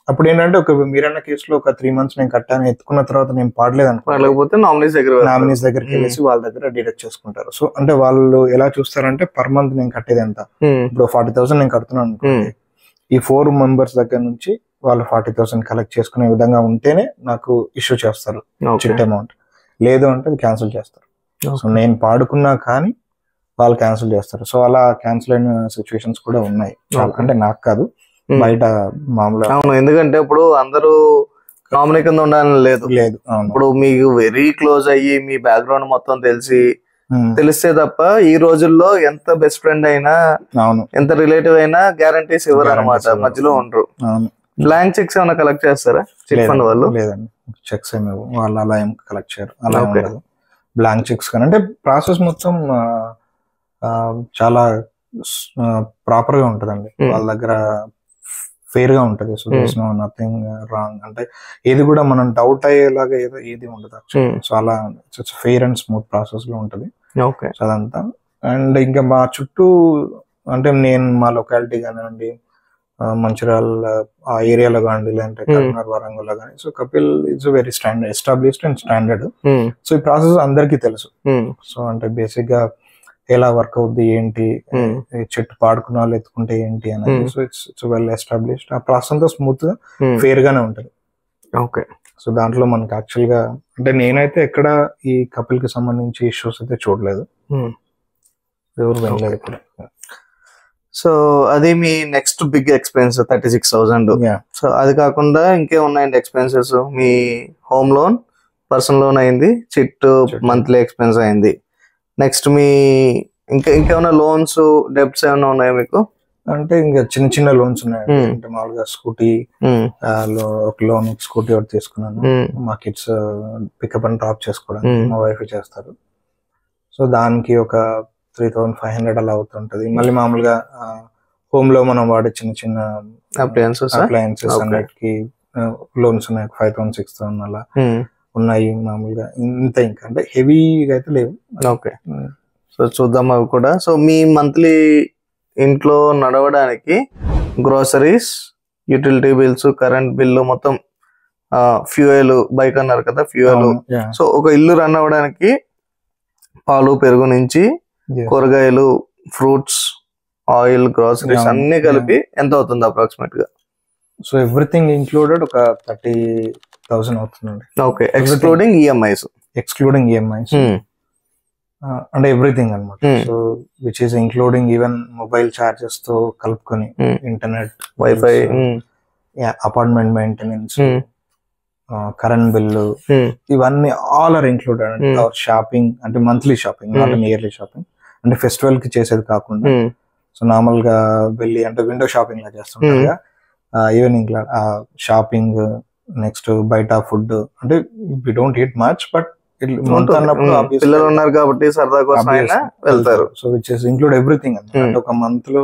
అప్పుడు ఏంటంటే ఒక మీరన్న కేసులో ఒక 3 months నేను కట్టాను, ఎత్తుకున్న తర్వాత నేను పాడలేదు అనుకోకపోతే నామినీస్ దగ్గరికి వెళ్ళేసి వాళ్ళ దగ్గర డిడక్ట్ చేసుకుంటారు. సో అంటే వాళ్ళు ఎలా చూస్తారంటే పర్ మంత్ నేను కట్టేది ఎంత, ఇప్పుడు 40,000 నేను కడుతున్నాను అనుకోండి, ఈ 4 members దగ్గర నుంచి వాళ్ళు 40,000 కలెక్ట్ చేసుకునే విధంగా ఉంటేనే నాకు ఇష్యూ చేస్తారు చిట్ అమౌంట్. లేదు అంటే అది క్యాన్సిల్ చేస్తారు. సో నేను పాడుకున్నా కానీ వాళ్ళు క్యాన్సిల్ చేస్తారు. సో అలా క్యాన్సిల్ అయిన సిచ్యువేషన్స్ కూడా ఉన్నాయి. అంటే నాకు కాదు, బయట మామూలుగా. అవును, ఎందుకంటే ఇప్పుడు అందరూ నామినీ కింద ఉండాలని లేదు. లేదు. ఇప్పుడు మీకు వెరీ క్లోజ్ అయ్యి మీ బ్యాక్గ్రౌండ్ మొత్తం తెలిస్తే తప్ప ఈ రోజుల్లో ఎంత బెస్ట్ ఫ్రెండ్ అయినా, అవును, ఎంత రిలేటివ్ అయినా గ్యారంటీస్ ఇవ్వరు అనమాట, మధ్యలో ఉండరు. అవును. బ్లాంక్ చెక్స్ ఏమైనా కలెక్ట్ చేస్తారా చిట్ ఫండ్ వాళ్ళు? లేదండి, చెక్స్ ఏమి వాళ్ళు అలా ఏం కలెక్ట్ చేయరు. అలా ఉండదు. బ్లాంక్ చెక్స్ కానీ అంటే ప్రాసెస్ మొత్తం చాలా ప్రాపర్ గా ఉంటదండి వాళ్ళ దగ్గర, ఫెయిర్ గా ఉంటది. So there is no nothing wrong, అంటే ఏది కూడా మనం డౌట్ అయ్యేలాగా ఏది ఉండదు. సో అలా ఫెయిర్ అండ్ స్మూత్ ప్రాసెస్ లో ఉంటది అదంతా. అండ్ ఇంకా మా చుట్టూ అంటే నేను మా లొకాలిటీ కానివ్వండి, మంచిర్యాల ఆ ఏరియాలో కానీ, లేదంటే కరీంనగర్, వరంగల్ లో కానీ, so Kapil it's very standard, established and standard. So ఈ ప్రాసెస్ అందరికీ తెలుసు. సో అంటే బేసిక్ గా ఎలా వర్క్ అవుద్ది, ఏంటి, చెట్టు పాడుకున్న వాళ్ళు ఎత్తుకుంటే ఏంటి అనేది. So it's well established. ఆ ప్రాసెస్ అంతా స్మూత్ గా ఫెయిర్ గానే ఉంటది. ఓకే. సో దాంట్లో మనకి యాక్చువల్ గా అంటే నేనైతే ఎక్కడ ఈ కపిల్ కి సంబంధించి ఇష్యూస్ అయితే చూడలేదు, ఎవరు వినలేదు కూడా. సో అది మీ నెక్స్ట్ బిగ్ ఎక్స్పెన్స్ 36,000. సో అది కాకుండా ఇంకేమున్నాయండి ఎక్స్పెన్సెస్? మీ హోమ్ లోన్, పర్సనల్ లోన్ అయింది, చిట్ మంత్లీ ఎక్స్పెన్స్ అయింది. నెక్స్ట్ మీ ఇంకేమైనా లోన్స్, డెబ్ట్స్ ఏమైనా ఉన్నాయా మీకు? అంటే ఇంకా చిన్న చిన్న లోన్స్ ఉన్నాయి. అంటే మామూలుగా స్కూటీ ఒక లోన్, స్కూటీ ఒకటి తీసుకున్నాను. మా కిడ్స్ పికప్ అండ్ డ్రాప్ చేసుకోవడానికి మా వైఫ్ చేస్తారు. సో దానికి ఒక 3,500 అలా అవుతుంటది. మళ్ళీ మామూలుగా హోమ్ లో మనం వాడే చిన్న చిన్న అప్లయన్సెస్ అన్నిటికి లోన్స్ ఉన్నాయి. 5,000, 6,000 అలా ఉన్నాయి మామూలుగా. ఇంత ఇంకా అంటే హెవీగా అయితే లేవు. ఓకే. సో చూద్దాం అవి కూడా. సో మీ మంత్లీ ఇంట్లో నడవడానికి groceries, utility bills, current bill, మొత్తం ఫ్యూయల్, బైక్ అన్నారు కదా ఫ్యూయల్. సో ఒక ఇల్లు రన్ అవ్వడానికి పాలు, పెరుగు నుంచి కూరగాయలు, ఫ్రూట్స్, ఆయిల్, గ్రోసరీస్ అన్ని కలిపి ఎంత అవుతుంది అప్రాక్సిమేట్ గా? సో ఎవ్రీథింగ్ ఇంక్లూడెడ్ ఒక 30,000 అవుతుందండి. Okay. Excluding EMIs? Excluding EMIs అంటే ఎవ్రీథింగ్ అనమాట. So which is including even mobile charges తో కలుపుకొని, internet, wifi, apartment maintenance, current bill, ఇవన్నీ all are included. Our shopping అంటే monthly shopping, not yearly shopping. అంటే festival కి చేసేది కాకుండా, సో నార్మల్ గా వెళ్ళి అంటే విండో షాపింగ్ లా చేస్తుంటారు, ఈవినింగ్ షాపింగ్. నెక్స్ట్ బయట ఫుడ్, అంటే we don't eat much, but పిల్లలు ఉన్నారు కాబట్టి సరదా కోసం వెళ్తారు. So which is include everything. అంటే ఒక మంత్ లో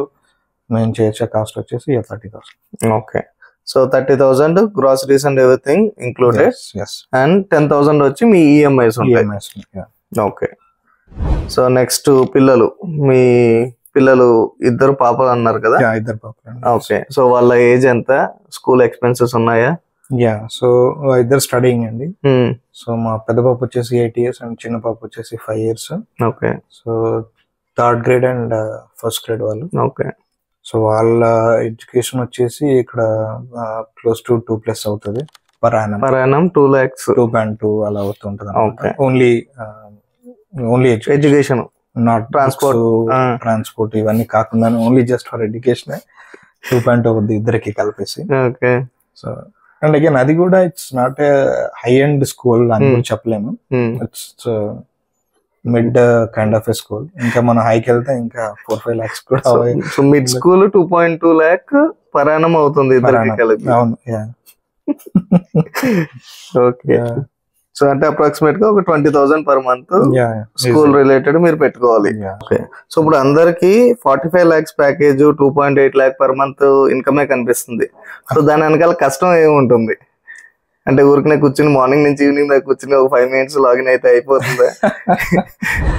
మేము చేసే కాస్ట్ వచ్చేసి 30,000. Okay. So 30,000 groceries and everything included. And 10,000 వచ్చి మీ ఈఎంఐస్ ఉంటాయి. ఓకే. సో నెక్స్ట్ పిల్లలు, మీ పిల్లలు ఇద్దరు పాపలు అన్నారు కదా? ఇద్దరు పాపలు. ఓకే. సో వాళ్ళ ఏజ్ ఎంత? స్కూల్ ఎక్స్పెన్సెస్ ఉన్నాయా? సో ఇద్దరు స్టడీయింగ్ అండి. సో మా పెద్ద పాప వచ్చేసి 8 years అండ్ చిన్న పాప వచ్చేసి 5 years. Okay. So 3rd grade and 1st grade వాళ్ళు. ఓకే. సో వాళ్ళ ఎడ్యుకేషన్ వచ్చేసి ఇక్కడ క్లోజ్ టు 2+ అవుతుంది పర్ యానం. 2 lakhs, 2.2 అలా అవుతుంటది. ఓన్లీ ఎడ్యుకేషన్, నాట్ ట్రాన్స్పోర్ట్ ఇవన్నీ కాకుండా ఓన్లీ జస్ట్ ఫర్ ఎడ్యుకేషన్ 2.2 అవుతుంది ఇద్దరికి కలిపేసి. ఓకే. సో అండ్ అగైన్ అది కూడా it's not a high end school అని కూడా చెప్పలేము. It's mid kind of a school. ఇంకా మనం హైకి వెళ్తే ఇంకా 4-5 lakhs కూడా. So mid school 2.2 lakh per annum అవుతుంది ఇద్దరికి కలిపి. అవును. ఓకే. సో అంటే అప్రాక్సిమేట్ గా ఒక 20,000 per month స్కూల్ రిలేటెడ్ మీరు పెట్టుకోవాలి. ఓకే. సో ఇప్పుడు అందరికి 45 lakhs package 2.8 lakh per month ఇన్కమే కనిపిస్తుంది. సో దాని వెనకాల కష్టం ఏముంటుంది? అంటే ఊరికనే కూర్చుని మార్నింగ్ నుంచి ఈవినింగ్ దాకా కూర్చుని ఒక 5 minutes లాగిన్ అయితే అయిపోతుందా?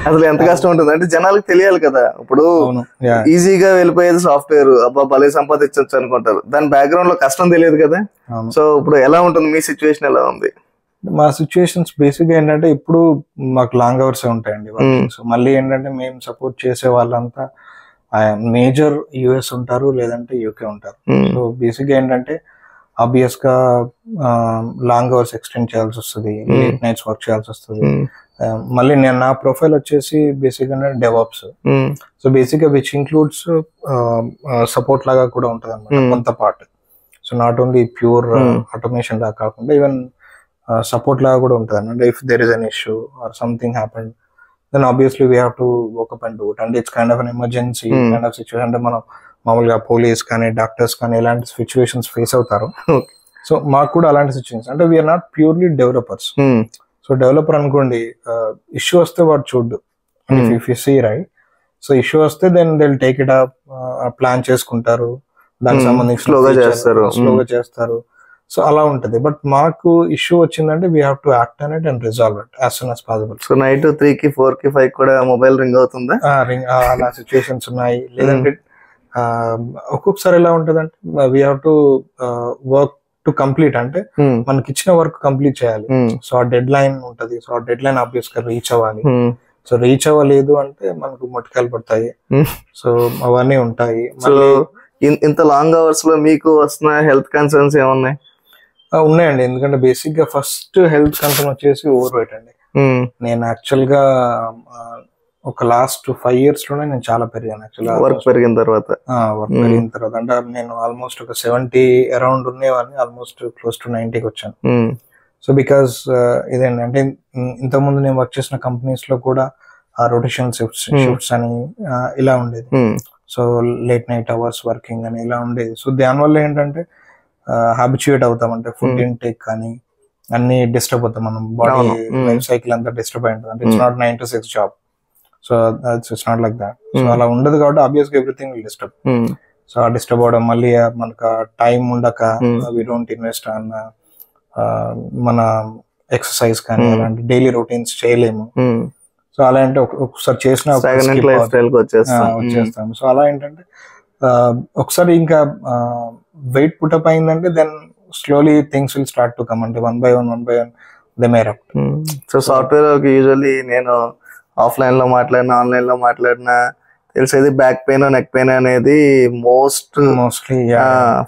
అసలు ఎంత కష్టం ఉంటుంది అంటే జనాలకు తెలియాలి కదా. ఇప్పుడు ఈజీగా వెళ్ళిపోయేది సాఫ్ట్వేర్, అబ్బా భలే సంపాదించవచ్చు అనుకుంటారు, దాని బ్యాక్గ్రౌండ్ లో కష్టం తెలియదు కదా. సో ఇప్పుడు ఎలా ఉంటుంది మీ సిచ్యువేషన్? ఎలా ఉంది? మా సిచ్యువేషన్స్ బేసిక్ గా ఏంటంటే ఇప్పుడు మాకు లాంగ్ అవర్స్ ఉంటాయండి. సో మళ్ళీ ఏంటంటే మేము సపోర్ట్ చేసే వాళ్ళంతా మేజర్ యుఎస్ ఉంటారు, లేదంటే యూకే ఉంటారు. సో బేసిక్ గా ఏంటంటే ఆబ్వియస్ గా లాంగ్ అవర్స్ ఎక్స్టెండ్ చేయాల్సి వస్తుంది, లేట్ నైట్స్ వర్క్ చేయాల్సి వస్తుంది. మళ్ళీ నేను నా ప్రొఫైల్ వచ్చేసి బేసిక్ గా డెవాప్స్. సో బేసిక్ గా విచ్ ఇంక్లూడ్స్ సపోర్ట్ లాగా కూడా ఉంటుంది అనమాట కొంత part. So not only pure automation లాగా కాకుండా ఈవెన్ సపోర్ట్ లాగా కూడా ఉంటుంది అన్నమాట. If there is an issue or something happened then obviously we have to work up and do it. అంటే it's kind of an emergency kind of situation. అంటే మనం మామూలుగా పోలీస్ కానీ డాక్టర్స్ కానీ ఎలాంటి సిచ్యువేషన్స్ ఫేస్ అవుతారు. సో మాకు కూడా అలాంటి సిచ్యువేషన్స్. అంటే we are not purely developers. So developer అనుకోండి, ఇష్యూ వస్తే వాడు చూడ్డు. If you see right, so issue వస్తే then they will take it up, plan చేసుకుంటారు, దానికి సంబంధించి స్లోగా చేస్తారు. సో అలా ఉంటది. బట్ మాకు ఇష్యూ వచ్చిందంటే we have to act on it and resolve it as soon as possible. So night 3కి 4కి 5 కూడా మొబైల్ రింగ్ అవుతుందా? అలా సిచ్యువేషన్స్ ఉన్నాయి. లేదంటే ఒక్కొక్కసారి ఎలా ఉంటది అంటే we have to work to complete. అంటే మనకి ఇచ్చిన వర్క్ కంప్లీట్ చేయాలి. సో ఆ డెడ్ లైన్ ఉంటది. సో ఆ డెడ్ లైన్ ఆబ్వియస్ గా రీచ్ అవ్వాలి. సో రీచ్ అవ్వలేదు అంటే మనకు మొట్టికాయలు పడతాయి. సో అవన్నీ ఉంటాయి. సో ఇంత లాంగ్ అవర్స్ లో మీకు వస్తున్న హెల్త్ కన్సర్న్స్ ఏమున్నాయి? ఉన్నాయండి. ఎందుకంటే బేసిక్ గా ఫస్ట్ హెల్త్ కన్సర్న్ వచ్చేసి ఓవర్ వెయిట్ అండి. నేను యాక్చువల్ గా ఒక లాస్ట్ 5 years లోనే నేను చాలా పెరిగాను. యాక్చువల్గా వర్క్ పెరిగిన తర్వాత అంటే నేను ఆల్మోస్ట్ ఒక 70 అరౌండ్ ఉండేవాడిని, ఆల్మోస్ట్ క్లోజ్ టు 90కి వచ్చాను. సో బికాస్ ఇదేంటి అంటే ఇంతకుముందు నేను వర్క్ చేసిన కంపెనీస్ లో కూడా రొటేషన్ షిఫ్ట్స్ అని ఇలా ఉండేది. So late night hours working అని ఇలా ఉండేది. సో దానివల్ల ఏంటంటే హ్యాబిచ్యుయేట్ అవుతాం. అంటే ఫుడ్ ఇంటేక్ కానీ అన్ని డిస్టర్బ్ అవుతాం. మనం బాడీ లైఫ్ సైకిల్ అంతా డిస్టర్బ్ అయి ఉంటుంది. అంటే it's not 9 to 6 job. So it's not like that. So అలా ఉండదు కాబట్టి ఆబ్వియస్ గా ఎవ్రీథింగ్ విల్ డిస్టర్బ్. సో ఆ డిస్టర్బ్ అవడం, మళ్ళీ మనకు టైం ఉండక వి డోంట్ ఇన్వెస్ట్ ఆన్ మన ఎక్సర్సైజ్ కానీ అలాంటి డైలీ రొటీన్స్ చేయలేము. సో అలా అంటే ఒకసారి చేసిన వచ్చేస్తాం. సో అలా ఏంటంటే ఒకసారి ఇంకా వెయిట్ పుటప్ అయిందంటే then slowly things will start to come. అంటే one by one they may erupt. So software usually నేను ఆఫ్లైన్ లో మాట్లాడినా ఆన్లైన్ లో మాట్లాడినా తెలిసేది బ్యాక్ పెయిన్ నెక్ పెయిన్ అనేది మోస్ట్లీ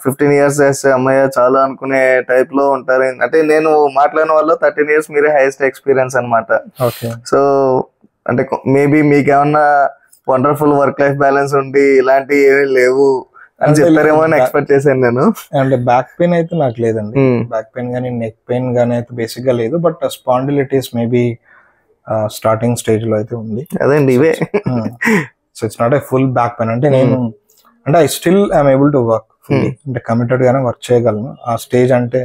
15 years చేస్తే అమ్మయ్య చాలా అనుకునే టైప్ లో ఉంటారు. అంటే నేను మాట్లాడిన వాళ్ళు 13 years మీరే హైయెస్ట్ ఎక్స్పీరియన్స్ అనమాట. సో అంటే మేబీ మీకేమన్నా వండర్ఫుల్ వర్క్ లైఫ్ బ్యాలెన్స్ ఉండి ఇలాంటివి ఏమీ లేవు అని చెప్పారేమో అని ఎక్స్పెక్ట్ చేశాను నేను. అంటే బ్యాక్ పెయిన్ అయితే నాకు లేదండి. బ్యాక్ పెయిన్ గానీ నెక్ పెయిన్ గానీ అయితే బేసిక్ గా లేదు. బట్ స్పాండిలిటీస్ మేబీ స్టార్టింగ్ స్టేజ్ లో అయితే ఉంది. అదేండి ఇవే. So it's not a full back pain. అంటే నేను అంటే I still I'm able to work fully. అంటే కమిటెడ్ గానే వర్క్ చేయగలను. ఆ స్టేజ్ అంటే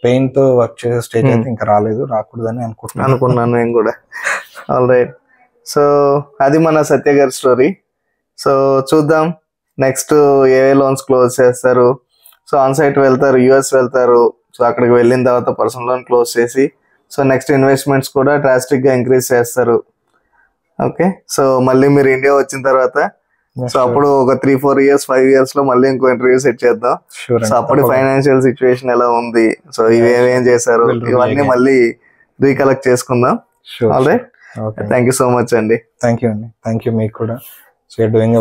పెయిన్ తో వర్క్ చేసే స్టేజ్ అయితే ఇంకా రాలేదు, రాకూడదని అనుకున్నాను నేను కూడా. All right. సో అది మన సత్య గారి స్టోరీ. సో చూద్దాం నెక్స్ట్ ఏ లోన్స్ క్లోజ్ చేస్తారు. సో ఆన్ సైట్ వెళ్తారు, US వెళ్తారు. సో అక్కడికి వెళ్ళిన తర్వాత పర్సనల్ లోన్ క్లోజ్ చేసి సో నెక్స్ట్ ఇన్వెస్ట్మెంట్స్ కూడా డ్రాస్టిక్ గా ఇంక్రీజ్ చేస్తారు. ఓకే. సో మళ్ళీ మీరు ఇండియా వచ్చిన తర్వాత సో అప్పుడు ఒక 3-4 years 5 years లో మళ్ళీ ఇంకో ఇంటర్వ్యూ సెట్ చేద్దాం. సో అప్పుడు ఫైనాన్షియల్ సిచ్యువేషన్ ఎలా ఉంది, సో ఇవేమేం చేశారు, ఇవన్నీ మళ్ళీ రీకలెక్ట్ చేసుకుందాం. All right. Thank you so much అండి. థ్యాంక్ యూ అండి. థ్యాంక్ యూ మీకు కూడా. So you're doing